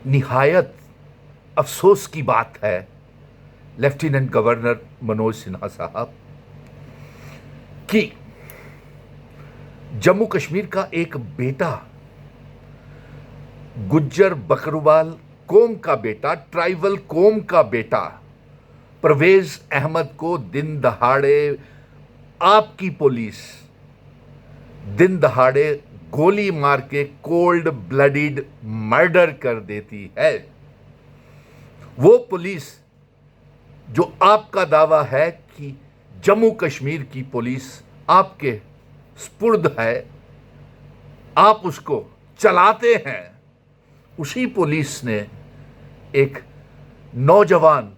निहायत अफसोस की बात है लेफ्टिनेंट गवर्नर मनोज सिन्हा साहब कि जम्मू कश्मीर का एक बेटा, गुज्जर बकरवाल कौम का बेटा, ट्राइबल कौम का बेटा परवेज अहमद को दिन दहाड़े आपकी पुलिस दिन दहाड़े गोली मार के कोल्ड ब्लडिड मर्डर कर देती है। वो पुलिस जो आपका दावा है कि जम्मू कश्मीर की पुलिस आपके स्पुर्द है, आप उसको चलाते हैं, उसी पुलिस ने एक नौजवान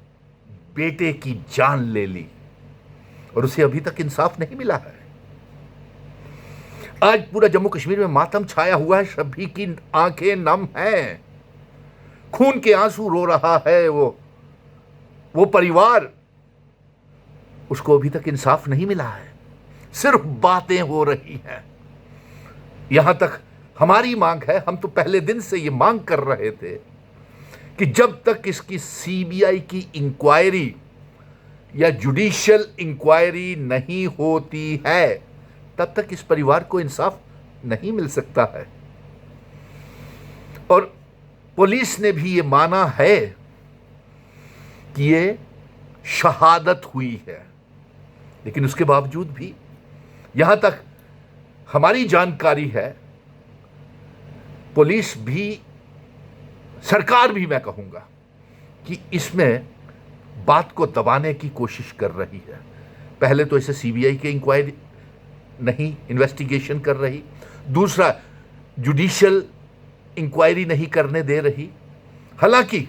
बेटे की जान ले ली और उसे अभी तक इंसाफ नहीं मिला है। आज पूरा जम्मू कश्मीर में मातम छाया हुआ है, सभी की आंखें नम हैं, खून के आंसू रो रहा है वो परिवार, उसको अभी तक इंसाफ नहीं मिला है, सिर्फ बातें हो रही हैं। यहां तक हमारी मांग है, हम तो पहले दिन से ये मांग कर रहे थे कि जब तक इसकी सीबीआई की इंक्वायरी या जुडिशियल इंक्वायरी नहीं होती है तब तक इस परिवार को इंसाफ नहीं मिल सकता है। और पुलिस ने भी ये माना है कि ये शहादत हुई है, लेकिन उसके बावजूद भी यहां तक हमारी जानकारी है, पुलिस भी, सरकार भी, मैं कहूंगा कि इसमें बात को दबाने की कोशिश कर रही है। पहले तो इसे सीबीआई की इंक्वायरी नहीं, इन्वेस्टिगेशन कर रही, दूसरा जुडिशियल इंक्वायरी नहीं करने दे रही। हालांकि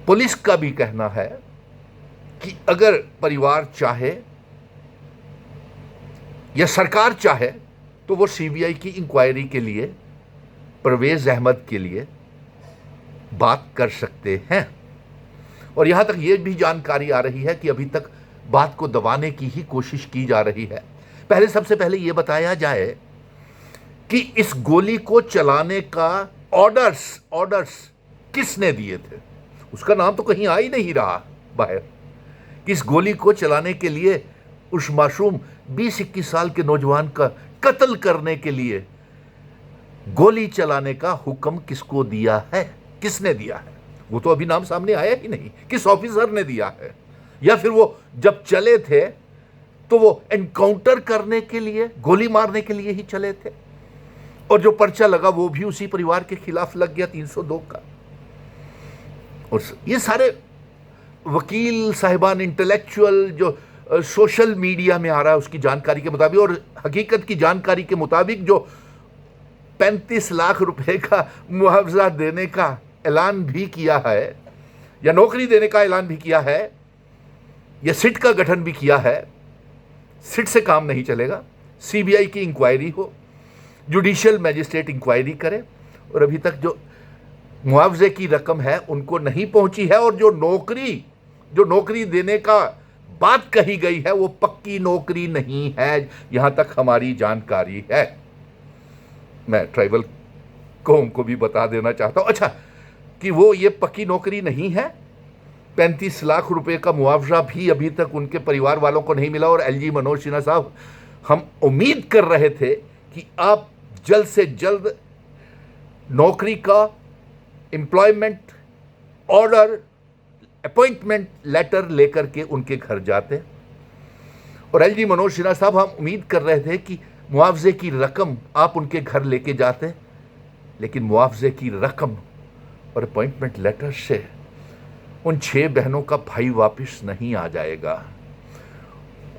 पुलिस का भी कहना है कि अगर परिवार चाहे या सरकार चाहे तो वो सीबीआई की इंक्वायरी के लिए परवेज अहमद के लिए बात कर सकते हैं। और यहां तक यह भी जानकारी आ रही है कि अभी तक बात को दबाने की ही कोशिश की जा रही है। सबसे पहले यह बताया जाए कि इस गोली को चलाने का ऑर्डर्स किसने दिए थे। उसका नाम तो कहीं आ ही नहीं रहा बाहर कि इस गोली को चलाने के लिए, उस मासूम 20-21 साल के नौजवान का कत्ल करने के लिए गोली चलाने का हुक्म किसको दिया है, किसने दिया है, वो तो अभी नाम सामने आया ही नहीं। किस ऑफिसर ने दिया है, या फिर वो जब चले थे तो वो एनकाउंटर करने के लिए, गोली मारने के लिए ही चले थे, और जो पर्चा लगा वो भी उसी परिवार के खिलाफ लग गया 302 का। और ये सारे वकील साहिबान, इंटेलेक्चुअल जो सोशल मीडिया में आ रहा है उसकी जानकारी के मुताबिक और हकीकत की जानकारी के मुताबिक जो 35 लाख रुपए का मुआवजा देने का ऐलान भी किया है, या नौकरी देने का ऐलान भी किया है, या सिट का गठन भी किया है। सिट से काम नहीं चलेगा, सीबीआई की इंक्वायरी हो, जुडिशियल मैजिस्ट्रेट इंक्वायरी करे, और अभी तक जो मुआवजे की रकम है उनको नहीं पहुंची है, और जो नौकरी देने का बात कही गई है वो पक्की नौकरी नहीं है, यहां तक हमारी जानकारी है। मैं ट्राइबल कौम को भी बता देना चाहता हूं, अच्छा, कि वो ये पक्की नौकरी नहीं है। 35 लाख रुपए का मुआवजा भी अभी तक उनके परिवार वालों को नहीं मिला। और एलजी मनोज सिन्हा साहब, हम उम्मीद कर रहे थे कि आप जल्द से जल्द नौकरी का एम्प्लॉयमेंट ऑर्डर, अपॉइंटमेंट लेटर लेकर के उनके घर जाते। और एलजी मनोज सिन्हा साहब, हम उम्मीद कर रहे थे कि मुआवजे की रकम आप उनके घर लेके जाते, लेकिन मुआवजे की रकम और अपॉइंटमेंट लेटर से उन 6 बहनों का भाई वापस नहीं आ जाएगा,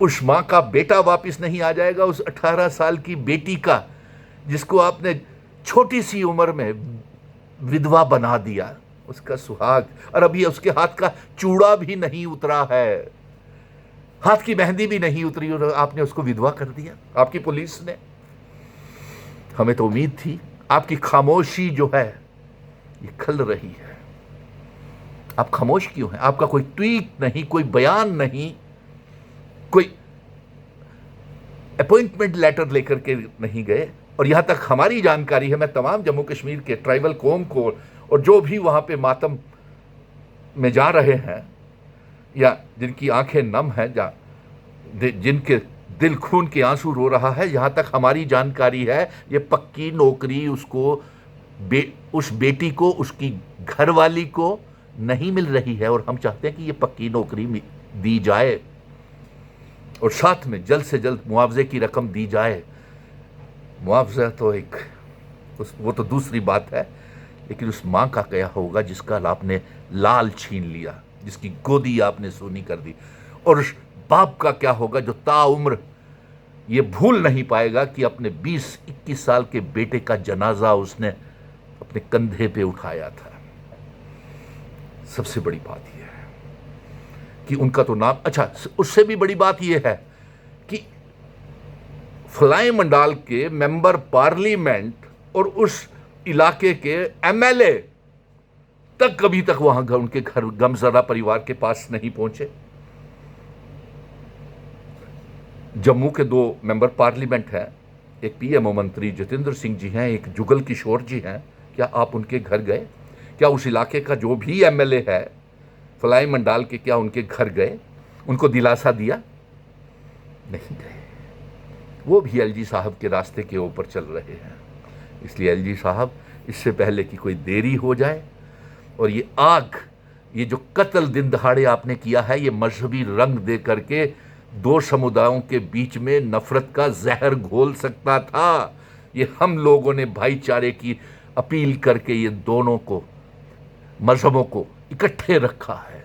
उस मां का बेटा वापस नहीं आ जाएगा, उस 18 साल की बेटी का जिसको आपने छोटी सी उम्र में विधवा बना दिया, उसका सुहाग, और अभी उसके हाथ का चूड़ा भी नहीं उतरा है, हाथ की मेहंदी भी नहीं उतरी, और आपने उसको विधवा कर दिया, आपकी पुलिस ने। हमें तो उम्मीद थी, आपकी खामोशी जो है ये खल रही है। आप खामोश क्यों हैं? आपका कोई ट्वीट नहीं, कोई बयान नहीं, कोई अपॉइंटमेंट लेटर लेकर के नहीं गए, और यहाँ तक हमारी जानकारी है, मैं तमाम जम्मू कश्मीर के ट्राइबल कौम को और जो भी वहाँ पे मातम में जा रहे हैं या जिनकी आंखें नम हैं, जिनके दिल खून के आंसू रो रहा है, यहाँ तक हमारी जानकारी है ये पक्की नौकरी उसको उस बेटी को, उसकी घरवाली को नहीं मिल रही है। और हम चाहते हैं कि ये पक्की नौकरी दी जाए और साथ में जल्द से जल्द मुआवजे की रकम दी जाए। मुआवजा तो वो तो दूसरी बात है, लेकिन उस माँ का क्या होगा जिसका आपने लाल छीन लिया, जिसकी गोदी आपने सोनी कर दी। और उस बाप का क्या होगा जो ताउम्र ये भूल नहीं पाएगा कि अपने 20-21 साल के बेटे का जनाजा उसने अपने कंधे पे उठाया था। सबसे बड़ी बात यह है कि उनका तो नाम, अच्छा उससे भी बड़ी बात यह है कि फ्लाई मंडाल के मेंबर पार्लियामेंट और उस इलाके के एमएलए तक कभी तक वहां उनके घर गमजदा परिवार के पास नहीं पहुंचे। जम्मू के 2 मेंबर पार्लियामेंट हैं, एक पीएमओ मंत्री जितेंद्र सिंह जी हैं, एक जुगल किशोर जी हैं। क्या आप उनके घर गए? क्या उस इलाके का जो भी एमएलए है फ्लाई मंडाल के, क्या उनके घर गए, उनको दिलासा दिया? नहीं गए। वो भी एलजी साहब के रास्ते के ऊपर चल रहे हैं। इसलिए एलजी साहब, इससे पहले कि कोई देरी हो जाए और ये आग, ये जो कत्ल दिन दहाड़े आपने किया है, ये मजहबी रंग दे करके 2 समुदायों के बीच में नफरत का जहर घोल सकता था। ये हम लोगों ने भाईचारे की अपील करके ये दोनों को, मजहबों को इकट्ठे रखा है।